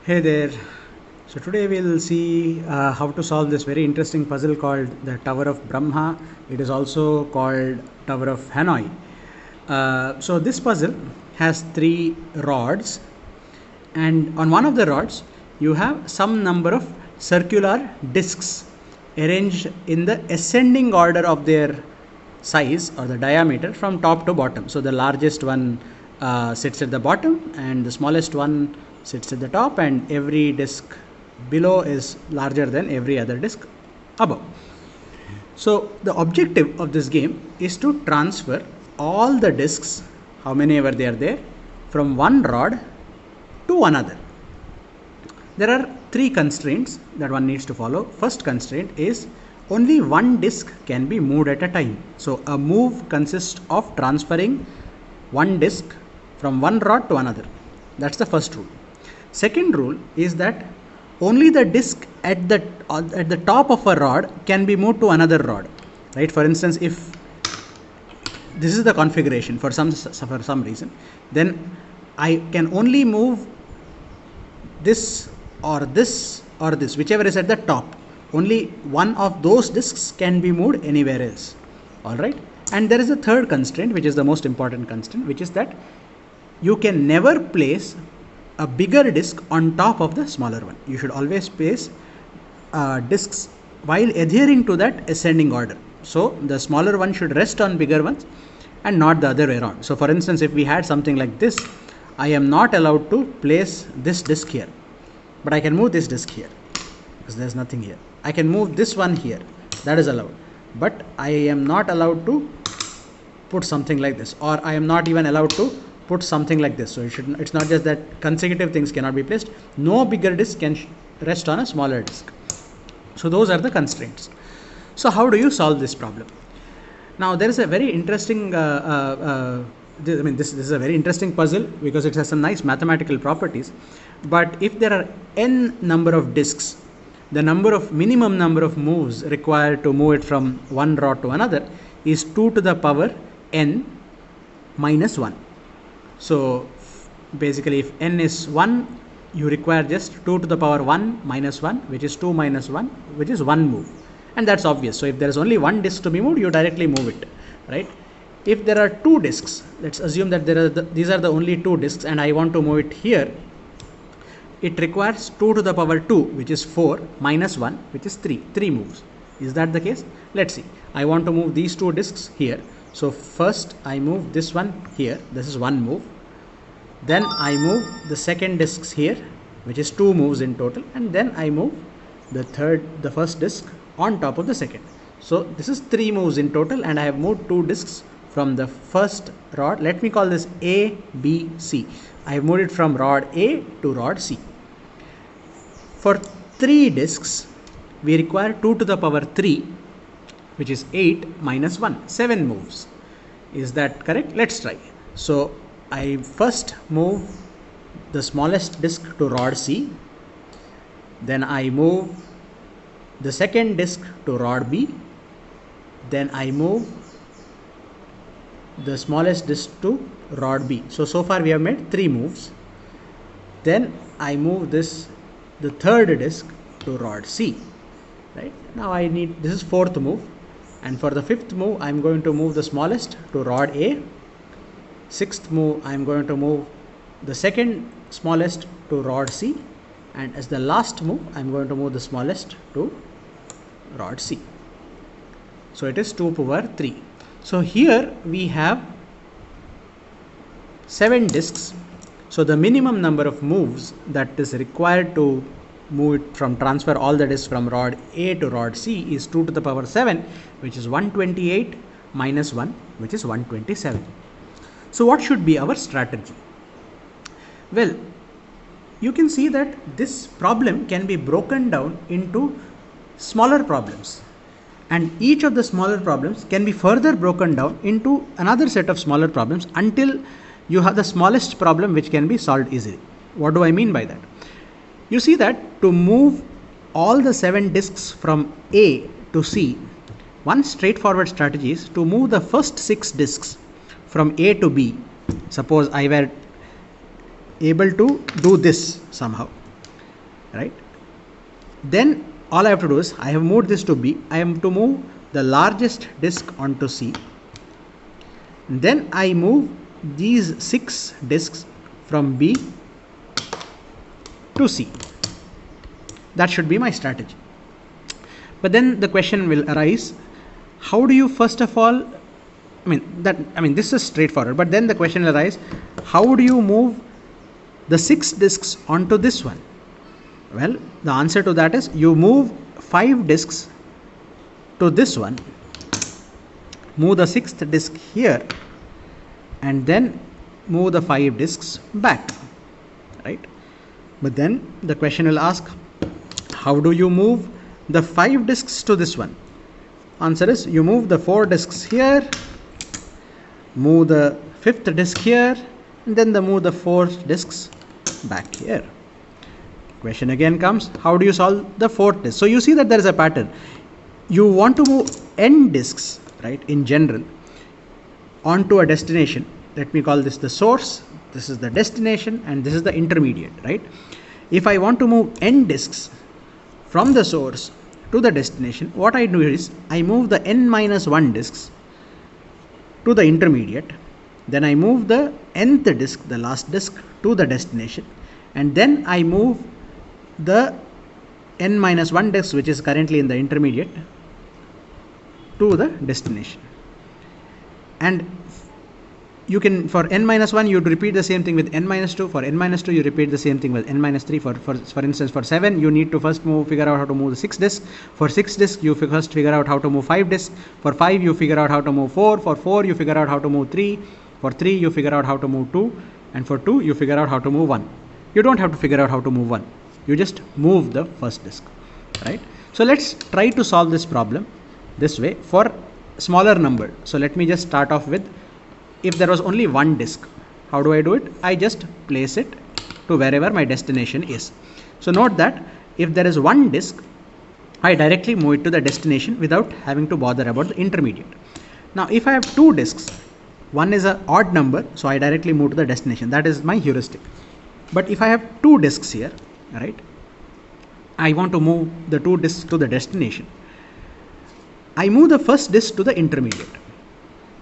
Hey there. So today we'll see how to solve this very interesting puzzle called the Tower of Brahma. It is also called Tower of Hanoi. So this puzzle has three rods, and on one of the rods you have some number of circular discs arranged in the ascending order of their size or the diameter from top to bottom. So the largest one sits at the bottom and the smallest one sits at the top, and every disc below is larger than every other disc above. So the objective of this game is to transfer all the discs, how many ever they are there, from one rod to another. There are three constraints that one needs to follow. First constraint is only one disc can be moved at a time. So a move consists of transferring one disc from one rod to another. That's the first rule. Second rule is that only the disc at the top of a rod can be moved to another rod. Right? For instance, if this is the configuration for some reason, then I can only move this or this or this, whichever is at the top. Only one of those discs can be moved anywhere else. Alright? And there is a third constraint, which is the most important constraint, which is that you can never place a bigger disc on top of the smaller one. You should always place discs while adhering to that ascending order. So the smaller one should rest on bigger ones and not the other way around. So for instance, if we had something like this, I am not allowed to place this disc here, but I can move this disc here because there is nothing here. I can move this one here, that is allowed, but I am not allowed to put something like this, or I am not even allowed to put something like this. So it's not just that consecutive things cannot be placed. No bigger disc can rest on a smaller disc. So those are the constraints. So how do you solve this problem? Now there is a very interesting this is a very interesting puzzle because it has some nice mathematical properties. But if there are n number of discs, the minimum number of moves required to move it from one rod to another is 2 to the power n minus 1. So basically, if n is 1, you require just 2 to the power 1 minus 1, which is 2 minus 1, which is 1 move. And that's obvious. So if there is only one disc to be moved, you directly move it, right? If there are two discs, let's assume that these are the only two discs, and I want to move it here, it requires 2 to the power 2, which is 4, minus 1, which is 3 moves. Is that the case? Let's see. I want to move these two discs here. So first I move this one here, this is one move. Then I move the second disc here, which is 2 moves in total, and then I move the first disc on top of the second. So this is 3 moves in total, and I have moved 2 discs from the first rod. Let me call this A, B, C. I have moved it from rod A to rod C. For 3 discs, we require 2 to the power 3, which is 8 minus 1, 7 moves. Is that correct? Let's try. So I first move the smallest disc to rod C, then I move the second disc to rod B, then I move the smallest disc to rod B. So far we have made 3 moves. Then I move the third disc to rod C. Right? Now this is 4th move, and for the 5th move I am going to move the smallest to rod A. 6th move I am going to move the second smallest to rod C, and as the last move I am going to move the smallest to rod C. So it is 2 power 3. So here we have 7 discs. So the minimum number of moves that is required to move it transfer all the discs from rod A to rod C is 2 to the power 7, which is 128 minus 1, which is 127. So what should be our strategy? Well, you can see that this problem can be broken down into smaller problems, and each of the smaller problems can be further broken down into another set of smaller problems until you have the smallest problem which can be solved easily. What do I mean by that? You see that to move all the 7 discs from A to C, one straightforward strategy is to move the first 6 discs from A to B. Suppose I were able to do this somehow. right? Then all I have to do is, I have moved this to B, I am to move the largest disk onto C. Then I move these 6 disks from B to C. That should be my strategy. But then the question will arise, how do you first of all, this is straightforward, but then the question will arise, how do you move the 6 disks onto this one? Well, the answer to that is, you move 5 disks to this one, move the 6th disk here, and then move the 5 disks back, right? But then the question will ask, how do you move the 5 disks to this one? Answer is, you move the 4 disks here, move the 5th disk here, and then move the 4 disks back here. Question again comes, how do you solve the 4th disk? So you see that there is a pattern. You want to move n disks, right, in general, onto a destination. Let me call this the source, this is the destination, and this is the intermediate, right? If I want to move n disks from the source to the destination, what I do is, I move the n minus 1 disks to the intermediate, then I move the nth disk, the last disk, to the destination, and then I move the n minus 1 disk, which is currently in the intermediate, to the destination. And you can, for n minus 1, you would repeat the same thing with n minus 2. For n minus 2, you repeat the same thing with n minus 3. For instance, for 7, you need to first figure out how to move the 6 disk. For 6 disk, you first figure out how to move 5 disks. For 5, you figure out how to move 4. For 4, you figure out how to move 3. For 3, you figure out how to move 2. And for 2, you figure out how to move 1. You don't have to figure out how to move 1. You just move the first disk, right? So let's try to solve this problem this way for smaller number. So let me just start off with, if there was only 1 disk, how do I do it? I just place it to wherever my destination is. So note that if there is 1 disk, I directly move it to the destination without having to bother about the intermediate. Now if I have 2 disks, one is an odd number, so I directly move to the destination. That is my heuristic. But if I have 2 disks here, right, I want to move the 2 disks to the destination, I move the first disk to the intermediate.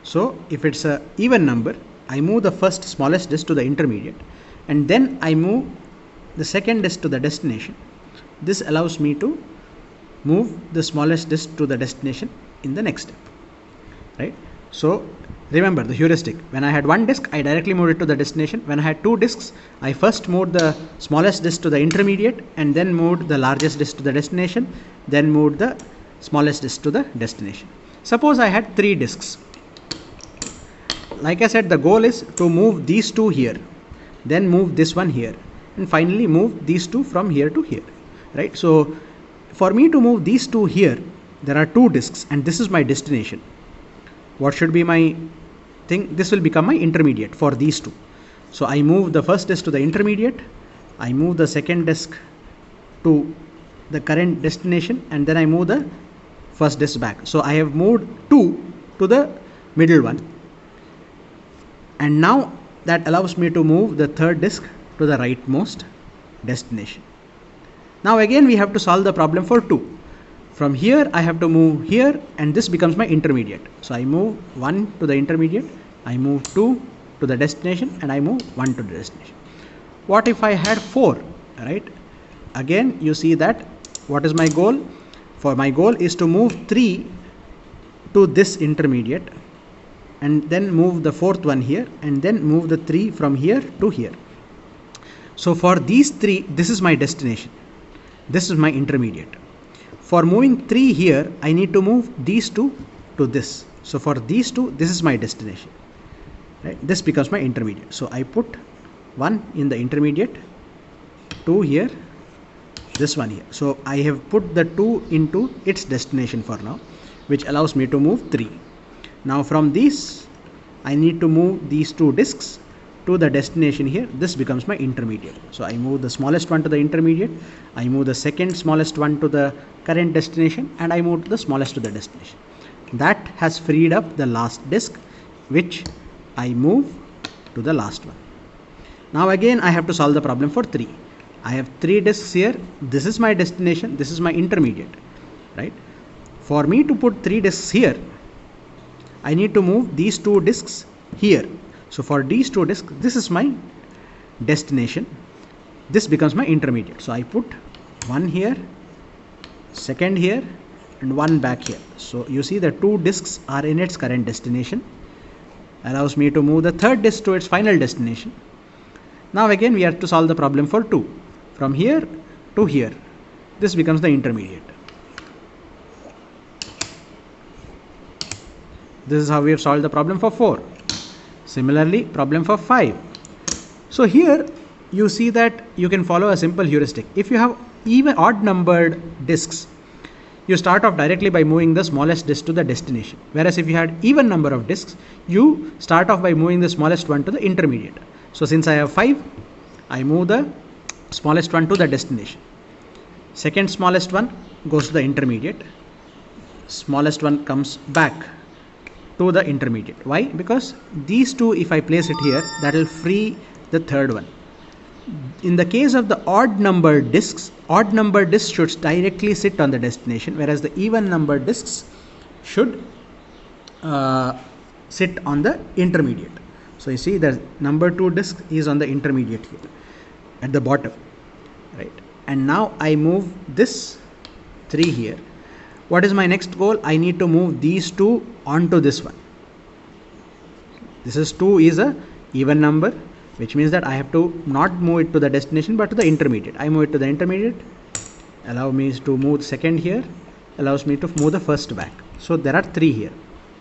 So if it's an even number, I move the first smallest disk to the intermediate, and then I move the second disk to the destination. This allows me to move the smallest disk to the destination in the next step, right? So remember the heuristic. When I had 1 disk, I directly moved it to the destination. When I had 2 disks, I first moved the smallest disk to the intermediate, and then moved the largest disk to the destination, then moved the smallest disk to the destination. Suppose I had 3 disks. Like I said, the goal is to move these 2 here, then move this one here, and finally move these 2 from here to here, right? So for me to move these 2 here, there are 2 disks, and this is my destination. What should be my thing? This will become my intermediate for these 2. So I move the first disk to the intermediate, I move the second disk to the current destination, and then I move the first disk back. So I have moved 2 to the middle one, and now that allows me to move the third disk to the rightmost destination. Now again we have to solve the problem for 2. From here I have to move here, and this becomes my intermediate. So I move 1 to the intermediate, I move 2 to the destination, and I move 1 to the destination. What if I had 4, right? Again you see that, what is my goal? For my goal is to move 3 to this intermediate, and then move the 4th one here, and then move the 3 from here to here. So for these 3, this is my destination, this is my intermediate. For moving 3 here, I need to move these 2 to this. So for these 2, this is my destination, right? This becomes my intermediate. So I put 1 in the intermediate, 2 here, this one here. So I have put the 2 into its destination for now, which allows me to move 3. Now from these, I need to move these 2 disks to the destination here. This becomes my intermediate. So I move the smallest one to the intermediate, I move the second smallest one to the current destination, and I move the smallest to the destination. That has freed up the last disk, which I move to the last one. Now again I have to solve the problem for 3. I have 3 disks here. This is my destination, this is my intermediate, right? For me to put 3 disks here, I need to move these 2 disks here. So for these 2 disks, this is my destination, this becomes my intermediate. So I put one here, second here, and one back here. So you see the 2 disks are in its current destination, allows me to move the third disk to its final destination. Now again we have to solve the problem for 2. From here to here, this becomes the intermediate. This is how we have solved the problem for 4. Similarly, problem for 5. So here you see that you can follow a simple heuristic. If you have even odd numbered disks, you start off directly by moving the smallest disk to the destination. Whereas if you had even number of disks, you start off by moving the smallest one to the intermediate. So since I have 5, I move the smallest one to the destination. Second smallest one goes to the intermediate. Smallest one comes back to the intermediate. Why? Because these 2, if I place it here, that will free the third one. In the case of the odd numbered disks should directly sit on the destination, whereas the even numbered disks should sit on the intermediate. So you see the number 2 disk is on the intermediate here at the bottom, right? And now I move this 3 here. What is my next goal? I need to move these 2 onto this one. This is 2 is a even number, which means that I have to not move it to the destination but to the intermediate. I move it to the intermediate, allow me to move second here, allows me to move the first back. So there are 3 here.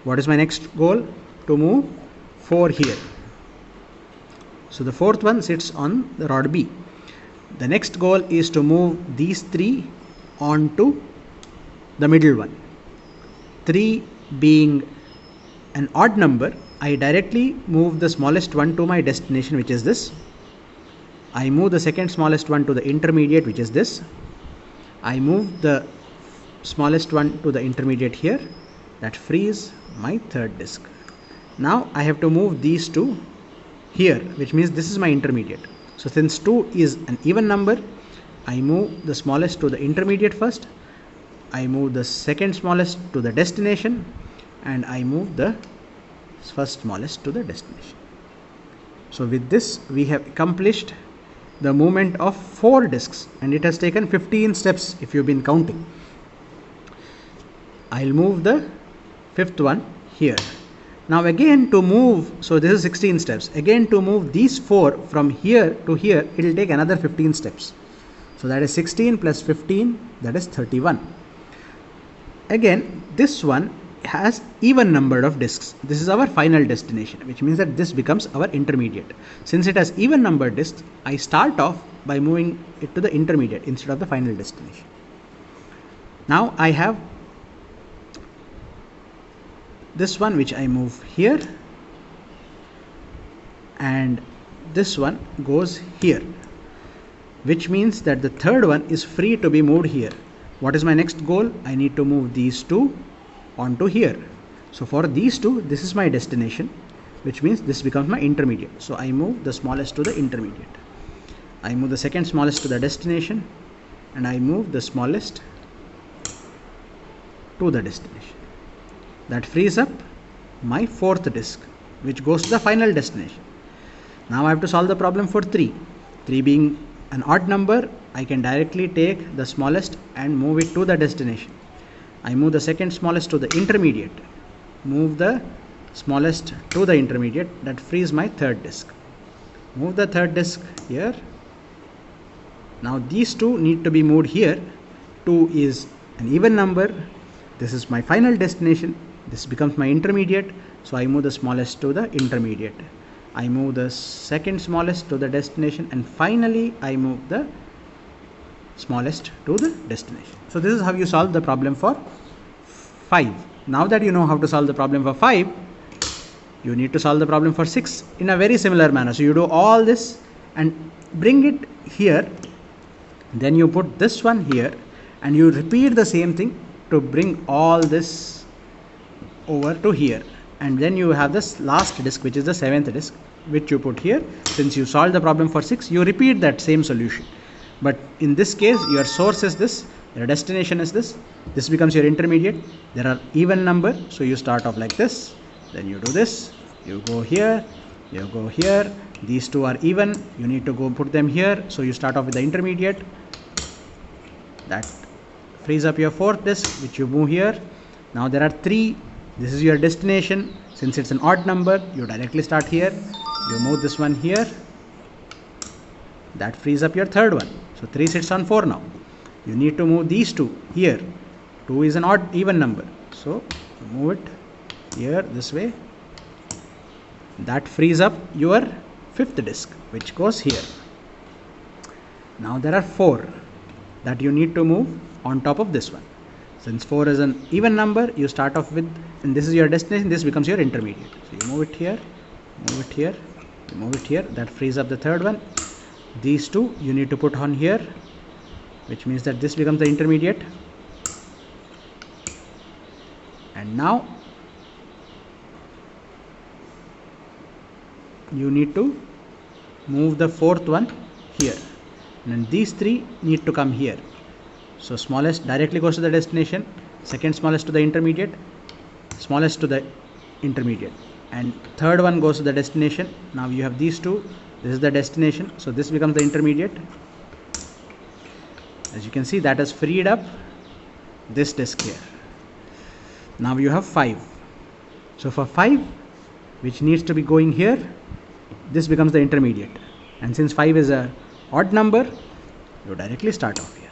What is my next goal? To move 4 here. So the fourth one sits on the rod B. The next goal is to move these 3 onto the middle one. 3 being an odd number, I directly move the smallest one to my destination, which is this. I move the second smallest one to the intermediate, which is this. I move the smallest one to the intermediate here. That frees my third disk. Now I have to move these 2 here, which means this is my intermediate. So since 2 is an even number, I move the smallest to the intermediate first. I move the second smallest to the destination, and I move the first smallest to the destination. So with this we have accomplished the movement of 4 disks, and it has taken 15 steps if you've been counting. I'll move the 5th one here. Now again to move, so this is 16 steps. Again to move these 4 from here to here, it will take another 15 steps. So that is 16 plus 15, that is 31. Again, this one has even number of disks. This is our final destination, which means that this becomes our intermediate. Since it has even number disks, I start off by moving it to the intermediate instead of the final destination. Now I have this one which I move here, and this one goes here, which means that the third one is free to be moved here. What is my next goal? I need to move these 2 onto here. So for these 2, this is my destination, which means this becomes my intermediate. So I move the smallest to the intermediate. I move the second smallest to the destination, and I move the smallest to the destination. That frees up my 4th disk, which goes to the final destination. Now I have to solve the problem for 3. 3 being an odd number, I can directly take the smallest and move it to the destination. I move the second smallest to the intermediate, move the smallest to the intermediate, that frees my third disk. Move the third disk here. Now these 2 need to be moved here. 2 is an even number. This is my final destination. This becomes my intermediate. So I move the smallest to the intermediate. I move the second smallest to the destination, and finally I move the smallest to the destination. So this is how you solve the problem for 5. Now that you know how to solve the problem for 5, you need to solve the problem for 6 in a very similar manner. So you do all this and bring it here, then you put this one here, and you repeat the same thing to bring all this over to here, and then you have this last disk, which is the 7th disk, which you put here. Since you solved the problem for 6, you repeat that same solution. But in this case, your source is this, your destination is this. This becomes your intermediate. There are even number, so you start off like this. Then you do this. You go here. You go here. These two are even. You need to go put them here. So you start off with the intermediate. That frees up your fourth disk, which you move here. Now there are three. This is your destination. Since it's an odd number, you directly start here. You move this one here. That frees up your third one. So 3 sits on 4 now. You need to move these two here. 2 is an odd even number. So move it here this way. That frees up your fifth disk, which goes here. Now there are 4 that you need to move on top of this one. Since 4 is an even number, you start off with, and this is your destination, this becomes your intermediate. So you move it here, move it here, you move it here. That frees up the third one. These two you need to put on here, which means that this becomes the intermediate. And now you need to move the fourth one here, and then these three need to come here. So smallest directly goes to the destination, second smallest to the intermediate, smallest to the intermediate, and third one goes to the destination. Now you have these two. This is the destination, so this becomes the intermediate. As you can see, that has freed up this disk here. Now you have 5. So for 5, which needs to be going here, this becomes the intermediate. And since 5 is a odd number, you directly start off here.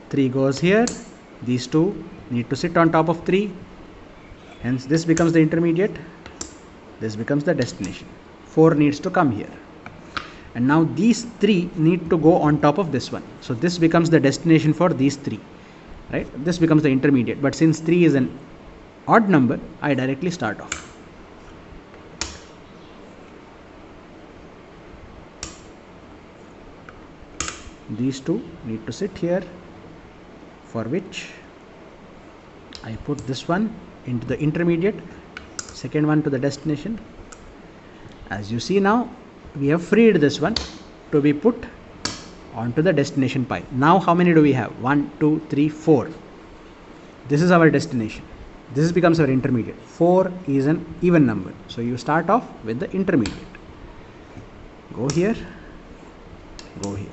3 goes here. These two need to sit on top of 3. Hence this becomes the intermediate. This becomes the destination. 4 needs to come here. And now these 3 need to go on top of this one. So this becomes the destination for these 3. Right? This becomes the intermediate. But since 3 is an odd number, I directly start off. These two need to sit here, for which I put this one into the intermediate, second one to the destination. As you see now, we have freed this one to be put onto the destination pile. Now how many do we have? 1, 2, 3, 4. This is our destination. This becomes our intermediate. 4 is an even number. So you start off with the intermediate. Go here, go here.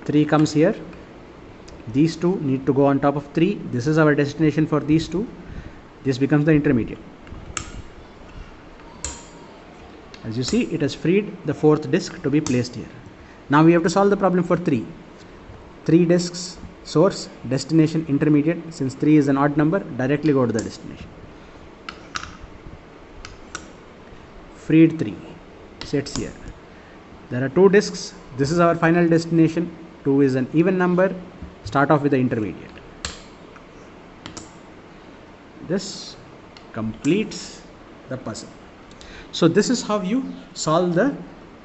3 comes here. These two need to go on top of 3. This is our destination for these two. This becomes the intermediate. As you see, it has freed the fourth disk to be placed here. Now we have to solve the problem for 3. 3 disks, source, destination, intermediate. Since 3 is an odd number, directly go to the destination. Freed 3 sits here. There are 2 disks. This is our final destination. 2 is an even number. Start off with the intermediate. This completes the puzzle. So this is how you solve the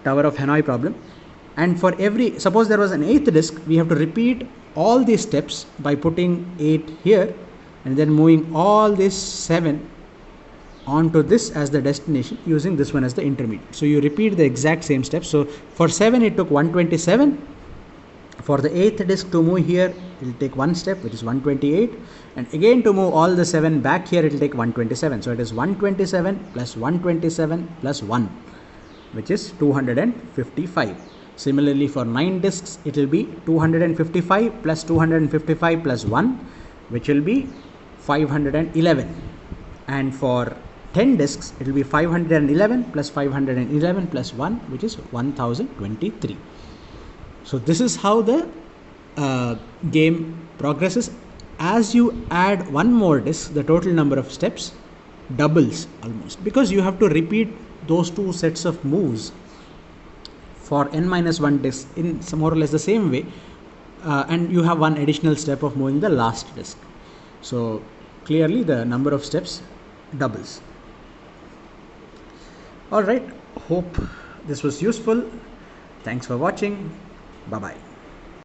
Tower of Hanoi problem. And for every, suppose there was an 8th disk, we have to repeat all these steps by putting 8 here and then moving all these 7 onto this as the destination, using this one as the intermediate. So you repeat the exact same steps. So for 7 it took 127. For the 8th disk to move here, it will take 1 step, which is 128. And again to move all the 7 back here, it will take 127. So it is 127 plus 127 plus 1, which is 255. Similarly, for 9 disks, it will be 255 plus 255 plus 1, which will be 511. And for 10 disks, it will be 511 plus 511 plus 1, which is 1023. So this is how the game progresses. As you add one more disk, the total number of steps doubles almost, because you have to repeat those 2 sets of moves for n-1 disk in more or less the same way, and you have one additional step of moving the last disk. So clearly the number of steps doubles. Alright, hope this was useful. Thanks for watching. Bye bye.